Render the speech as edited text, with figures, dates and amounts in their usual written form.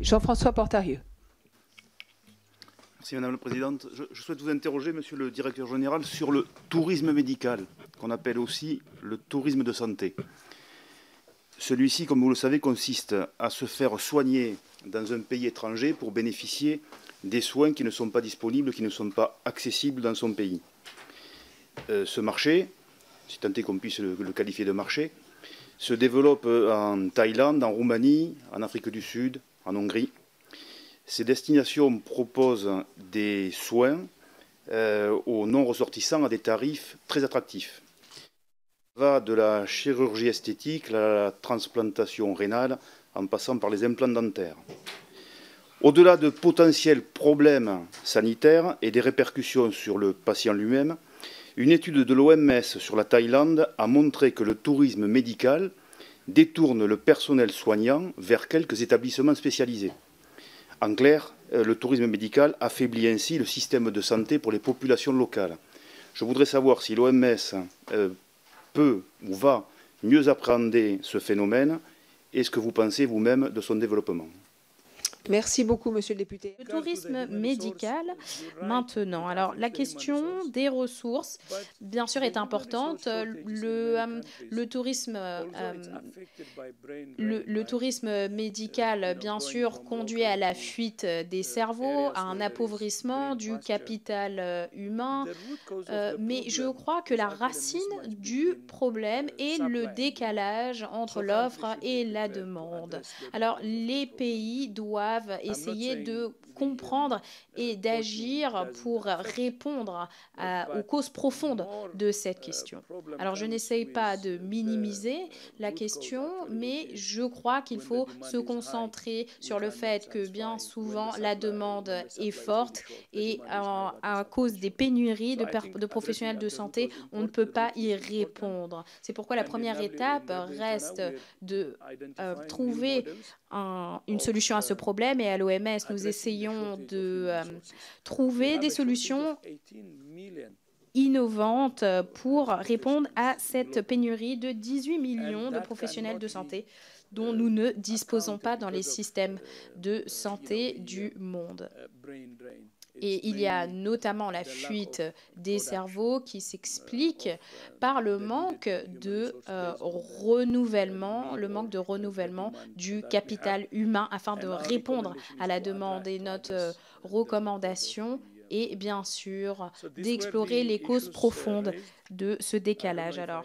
Jean-François Portarieux. Merci Madame la Présidente. Je souhaite vous interroger, Monsieur le Directeur Général, sur le tourisme médical, qu'on appelle aussi le tourisme de santé. Celui-ci, comme vous le savez, consiste à se faire soigner dans un pays étranger pour bénéficier des soins qui ne sont pas disponibles, qui ne sont pas accessibles dans son pays. Ce marché, si tant est qu'on puisse le qualifier de marché, se développe en Thaïlande, en Roumanie, en Afrique du Sud, en Hongrie. Ces destinations proposent des soins aux non-ressortissants à des tarifs très attractifs. Ça va de la chirurgie esthétique à la transplantation rénale, en passant par les implants dentaires. Au-delà de potentiels problèmes sanitaires et des répercussions sur le patient lui-même, une étude de l'OMS sur la Thaïlande a montré que le tourisme médical détourne le personnel soignant vers quelques établissements spécialisés. En clair, le tourisme médical affaiblit ainsi le système de santé pour les populations locales. Je voudrais savoir si l'OMS peut ou va mieux appréhender ce phénomène et ce que vous pensez vous-même de son développement. Merci beaucoup, Monsieur le député. Le tourisme médical, maintenant. Alors, la question des ressources, bien sûr, est importante. Le tourisme médical, bien sûr, conduit à la fuite des cerveaux, à un appauvrissement du capital humain. Mais je crois que la racine du problème est le décalage entre l'offre et la demande. Alors, les pays doivent essayer de comprendre et d'agir pour répondre aux causes profondes de cette question. Alors, je n'essaye pas de minimiser la question, mais je crois qu'il faut se concentrer sur le fait que bien souvent la demande est forte et à cause des pénuries de professionnels de santé, on ne peut pas y répondre. C'est pourquoi la première étape reste de trouver une solution à ce problème, et à l'OMS, nous essayons de trouver des solutions innovantes pour répondre à cette pénurie de 18 millions de professionnels de santé dont nous ne disposons pas dans les systèmes de santé du monde. Et il y a notamment la fuite des cerveaux qui s'explique par le manque de renouvellement, du capital humain afin de répondre à la demande. Et notre recommandation est bien sûr d'explorer les causes profondes de ce décalage. Alors,